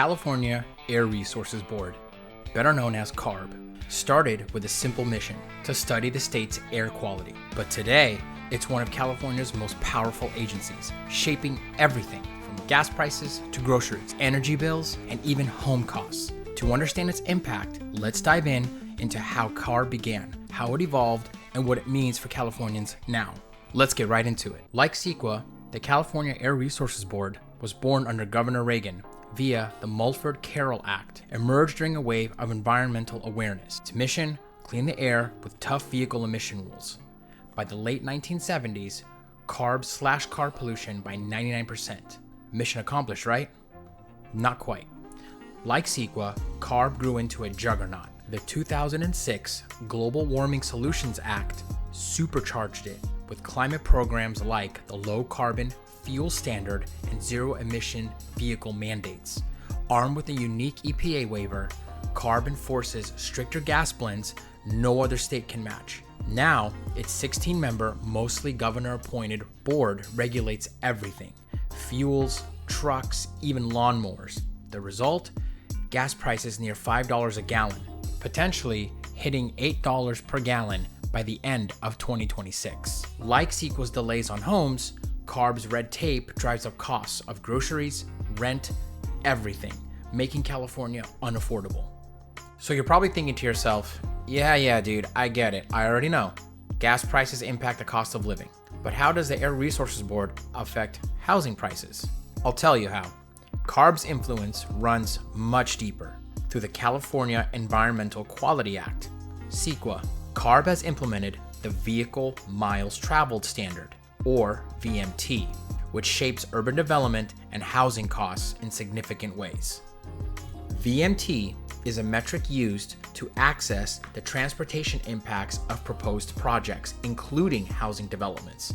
California Air Resources Board, better known as CARB, started with a simple mission to study the state's air quality. But today, it's one of California's most powerful agencies, shaping everything from gas prices to groceries, energy bills, and even home costs. To understand its impact, let's dive into how CARB began, how it evolved, and what it means for Californians now. Let's get right into it. Like CEQA, the California Air Resources Board was born under Governor Reagan via the Mulford-Carroll Act, emerged during a wave of environmental awareness. Its mission, clean the air with tough vehicle emission rules. By the late 1970s, CARB slashed car pollution by 99%. Mission accomplished, right? Not quite. Like CEQA, CARB grew into a juggernaut. The 2006 Global Warming Solutions Act supercharged it with climate programs like the Low Carbon Fuel Standard and Zero Emission Vehicle mandates. Armed with a unique EPA waiver, CARB enforces stricter gas blends no other state can match. Now, its 16-member, mostly governor-appointed board regulates everything: fuels, trucks, even lawnmowers. The result? Gas prices near $5 a gallon, potentially hitting $8 per gallon by the end of 2026. Like CEQA's delays on homes, CARB's red tape drives up costs of groceries, rent, everything, making California unaffordable. So you're probably thinking to yourself, yeah, dude, I get it. I already know. Gas prices impact the cost of living. But how does the Air Resources Board affect housing prices? I'll tell you how. CARB's influence runs much deeper through the California Environmental Quality Act, CEQA. CARB has implemented the Vehicle Miles Traveled Standard, or VMT, which shapes urban development and housing costs in significant ways. VMT is a metric used to access the transportation impacts of proposed projects, including housing developments.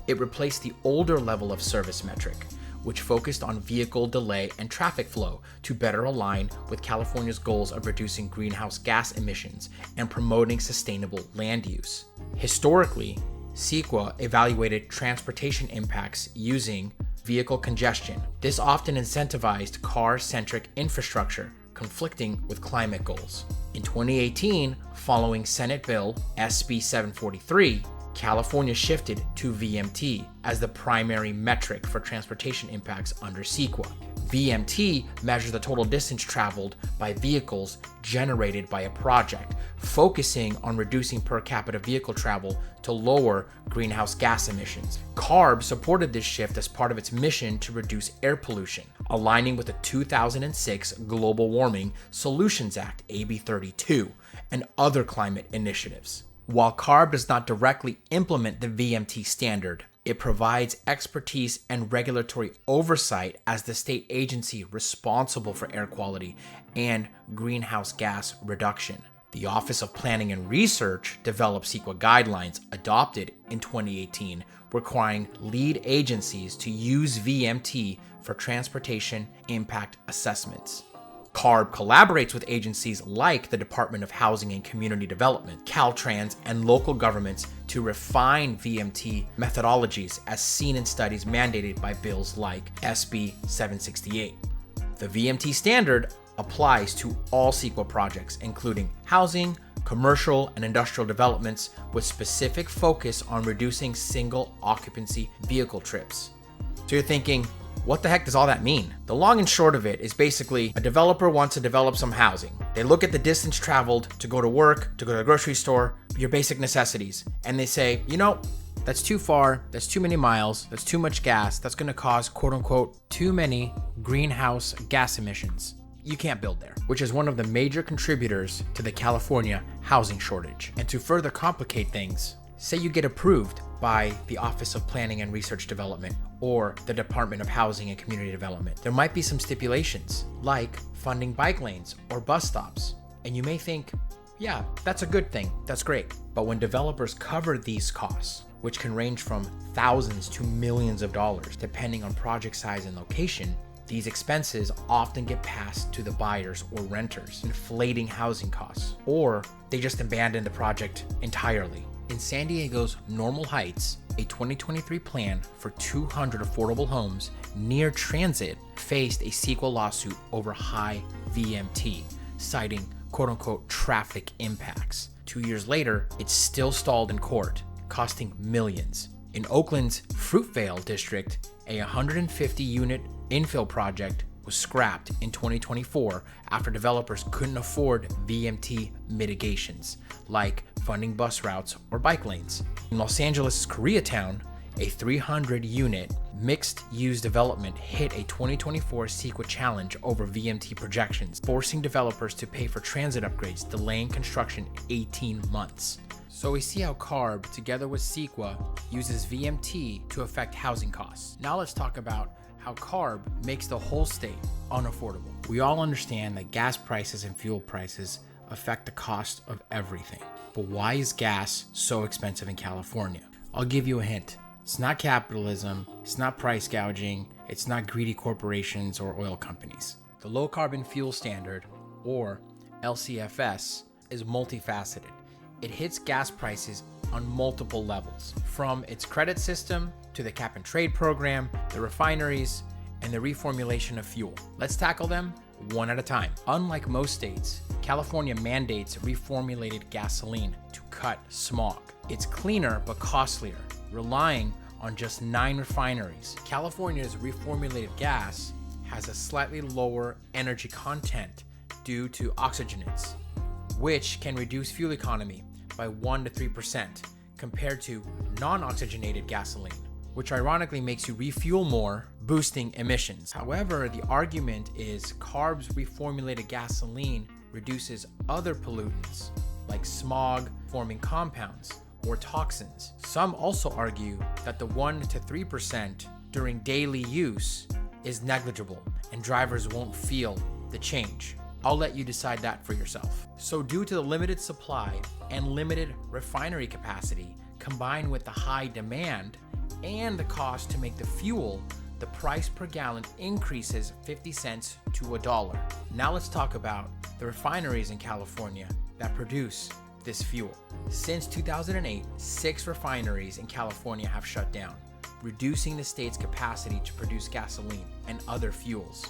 It replaced the older level of service metric, which focused on vehicle delay and traffic flow to better align with California's goals of reducing greenhouse gas emissions and promoting sustainable land use. Historically, CEQA evaluated transportation impacts using vehicle congestion. This often incentivized car-centric infrastructure, conflicting with climate goals. In 2018, following Senate Bill SB 743, California shifted to VMT as the primary metric for transportation impacts under CEQA. VMT measures the total distance traveled by vehicles generated by a project, focusing on reducing per capita vehicle travel to lower greenhouse gas emissions. CARB supported this shift as part of its mission to reduce air pollution, aligning with the 2006 Global Warming Solutions Act, AB 32, and other climate initiatives. While CARB does not directly implement the VMT standard, it provides expertise and regulatory oversight as the state agency responsible for air quality and greenhouse gas reduction. The Office of Planning and Research developed CEQA guidelines adopted in 2018, requiring lead agencies to use VMT for transportation impact assessments. CARB collaborates with agencies like the Department of Housing and Community Development, Caltrans, and local governments to refine VMT methodologies as seen in studies mandated by bills like SB 768. The VMT standard applies to all CEQA projects, including housing, commercial, and industrial developments, with specific focus on reducing single occupancy vehicle trips. So you're thinking, what the heck does all that mean? The long and short of it is basically a developer wants to develop some housing. They look at the distance traveled to go to work, to go to the grocery store, your basic necessities, and they say, that's too far, that's too many miles, that's too much gas, that's gonna cause quote unquote too many greenhouse gas emissions. You can't build there, which is one of the major contributors to the California housing shortage. And to further complicate things, say you get approved by the Office of Planning and Research Development or the Department of Housing and Community Development. There might be some stipulations, like funding bike lanes or bus stops. And you may think, yeah, that's a good thing, that's great. But when developers cover these costs, which can range from thousands to millions of dollars, depending on project size and location, these expenses often get passed to the buyers or renters, inflating housing costs, or they just abandon the project entirely. In San Diego's Normal Heights, A 2023 plan for 200 affordable homes near transit faced a sequel lawsuit over high VMT, citing quote-unquote traffic impacts. 2 years later, it's still stalled in court, costing millions. In Oakland's Fruitvale district, a 150-unit infill project was scrapped in 2024 after developers couldn't afford VMT mitigations, like funding bus routes or bike lanes. In Los Angeles' Koreatown, a 300-unit mixed-use development hit a 2024 CEQA challenge over VMT projections, forcing developers to pay for transit upgrades, delaying construction 18 months. So we see how CARB, together with CEQA, uses VMT to affect housing costs. Now let's talk about how CARB makes the whole state unaffordable. We all understand that gas prices and fuel prices affect the cost of everything. But why is gas so expensive in California? I'll give you a hint. It's not capitalism, it's not price gouging, it's not greedy corporations or oil companies. The Low Carbon Fuel Standard, or LCFS, is multifaceted. It hits gas prices on multiple levels, from its credit system to the cap and trade program, the refineries, and the reformulation of fuel. Let's tackle them one at a time. Unlike most states, California mandates reformulated gasoline to cut smog. It's cleaner but costlier, relying on just 9 refineries. California's reformulated gas has a slightly lower energy content due to oxygenates, which can reduce fuel economy by 1 to 3% compared to non-oxygenated gasoline, which ironically makes you refuel more, boosting emissions. However, the argument is CARB's reformulated gasoline reduces other pollutants like smog forming compounds or toxins. Some also argue that the 1 to 3% during daily use is negligible and drivers won't feel the change. I'll let you decide that for yourself. So due to the limited supply and limited refinery capacity, combined with the high demand and the cost to make the fuel, the price per gallon increases 50 cents to $1. Now let's talk about the refineries in California that produce this fuel. Since 2008, 6 refineries in California have shut down, reducing the state's capacity to produce gasoline and other fuels.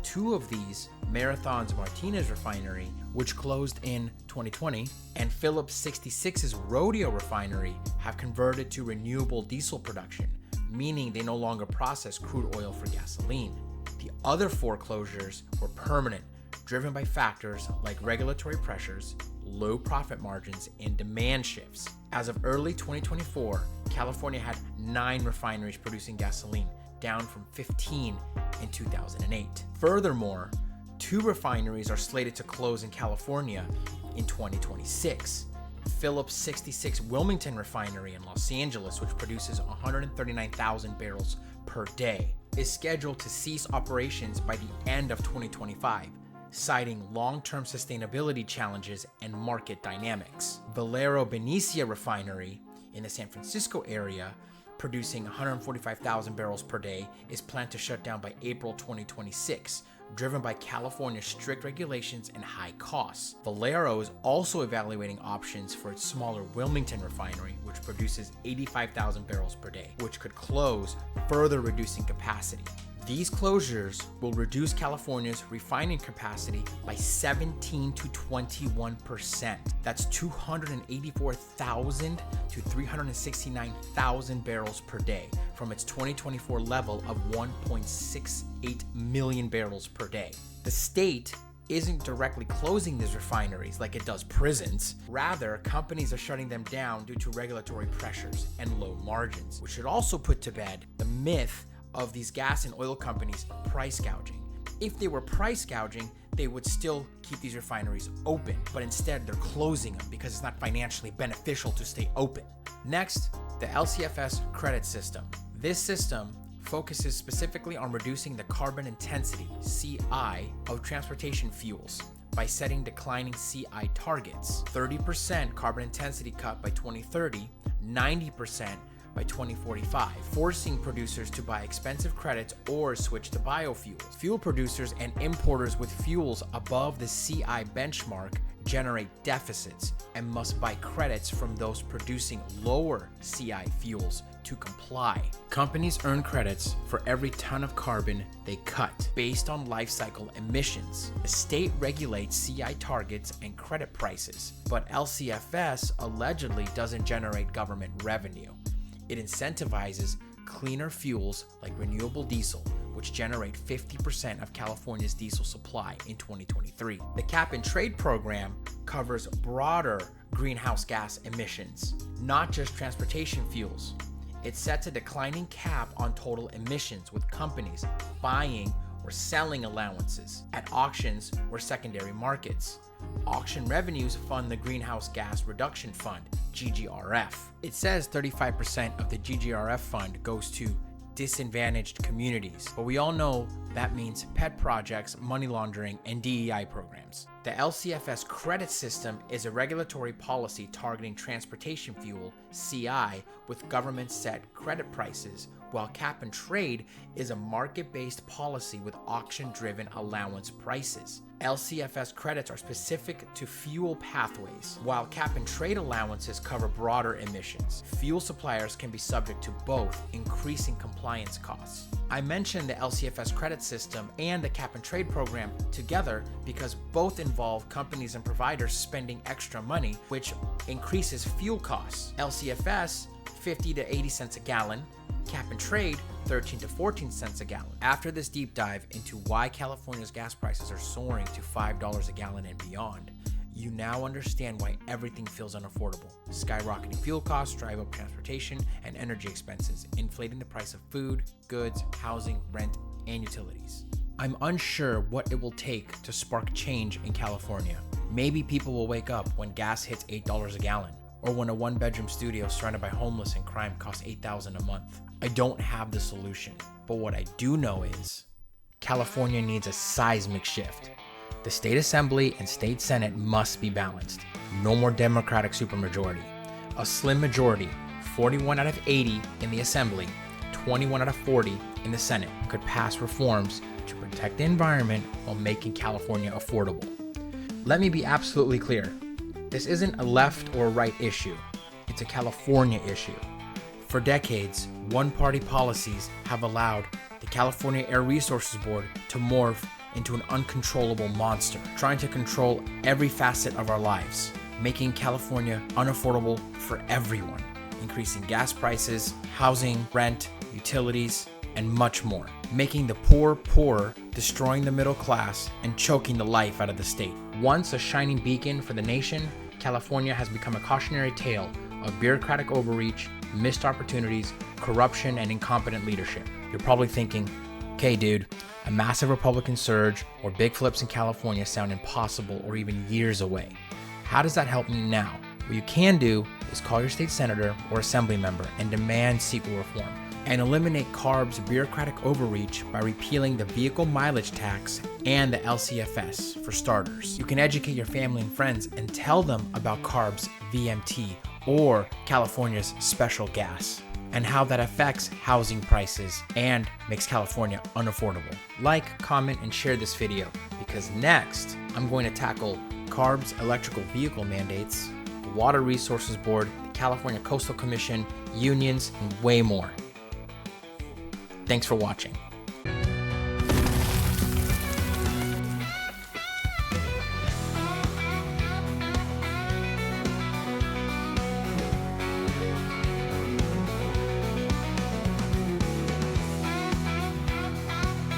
2 of these, Marathon's Martinez refinery, which closed in 2020, and Phillips 66's Rodeo refinery, have converted to renewable diesel production, meaning they no longer process crude oil for gasoline. The other 4 closures were permanent, driven by factors like regulatory pressures, low profit margins, and demand shifts. As of early 2024, California had 9 refineries producing gasoline, down from 15 in 2008. Furthermore, 2 refineries are slated to close in California in 2026. Phillips 66 Wilmington refinery in Los Angeles, which produces 139,000 barrels per day, is scheduled to cease operations by the end of 2025, citing long-term sustainability challenges and market dynamics. Valero Benicia refinery in the San Francisco area, producing 145,000 barrels per day, is planned to shut down by April 2026, driven by California's strict regulations and high costs. Valero is also evaluating options for its smaller Wilmington refinery, which produces 85,000 barrels per day, which could close, further reducing capacity. These closures will reduce California's refining capacity by 17 to 21%. That's 284,000 to 369,000 barrels per day from its 2024 level of 1.68 million barrels per day. The state isn't directly closing these refineries like it does prisons. Rather, companies are shutting them down due to regulatory pressures and low margins, which should also put to bed the myth of these gas and oil companies price gouging. If they were price gouging, they would still keep these refineries open, but instead they're closing them because it's not financially beneficial to stay open. Next, the LCFS credit system. This system focuses specifically on reducing the carbon intensity, CI, of transportation fuels by setting declining CI targets. 30% carbon intensity cut by 2030, 90% by 2045, forcing producers to buy expensive credits or switch to biofuels. Fuel producers and importers with fuels above the CI benchmark generate deficits and must buy credits from those producing lower CI fuels to comply. Companies earn credits for every ton of carbon they cut based on life cycle emissions. The state regulates CI targets and credit prices, but LCFS allegedly doesn't generate government revenue. It incentivizes cleaner fuels like renewable diesel, which generate 50% of California's diesel supply in 2023. The cap and trade program covers broader greenhouse gas emissions, not just transportation fuels. It sets a declining cap on total emissions, with companies buying or selling allowances at auctions or secondary markets. Auction revenues fund the Greenhouse Gas Reduction Fund, GGRF. It says 35% of the GGRF fund goes to disadvantaged communities, but we all know that means pet projects, money laundering, and DEI programs. The LCFS credit system is a regulatory policy targeting transportation fuel, CI, with government-set credit prices, while cap and trade is a market-based policy with auction-driven allowance prices. LCFS credits are specific to fuel pathways, while cap and trade allowances cover broader emissions. Fuel suppliers can be subject to both, increasing compliance costs. I mentioned the LCFS credit system and the cap and trade program together because both involve companies and providers spending extra money, which increases fuel costs. LCFS, 50 to 80 cents a gallon. Cap and trade, 13 to 14 cents a gallon. After this deep dive into why California's gas prices are soaring to $5 a gallon and beyond, you now understand why everything feels unaffordable. Skyrocketing fuel costs drive up transportation and energy expenses, inflating the price of food, goods, housing, rent, and utilities. I'm unsure what it will take to spark change in California. Maybe people will wake up when gas hits $8 a gallon, or when a one-bedroom studio surrounded by homeless and crime costs $8,000 a month. I don't have the solution, but what I do know is California needs a seismic shift. The state assembly and state senate must be balanced. No more Democratic supermajority. A slim majority, 41 out of 80 in the assembly, 21 out of 40 in the Senate, could pass reforms to protect the environment while making California affordable. Let me be absolutely clear. This isn't a left or right issue. It's a California issue. For decades, one-party policies have allowed the California Air Resources Board to morph into an uncontrollable monster, trying to control every facet of our lives, making California unaffordable for everyone, increasing gas prices, housing, rent, utilities, and much more, making the poor poorer, destroying the middle class, and choking the life out of the state. Once a shining beacon for the nation, California has become a cautionary tale of bureaucratic overreach, missed opportunities, corruption, and incompetent leadership. You're probably thinking, okay, dude, a massive Republican surge or big flips in California sound impossible or even years away. How does that help me now? What you can do is call your state senator or assembly member and demand CEQA reform, and eliminate CARB's bureaucratic overreach by repealing the vehicle mileage tax and the LCFS for starters. You can educate your family and friends and tell them about CARB's VMT or California's special gas, and how that affects housing prices and makes California unaffordable. Like, comment, and share this video, because next I'm going to tackle CARB's electrical vehicle mandates, the Water Resources Board, the California Coastal Commission, unions, and way more. Thanks for watching.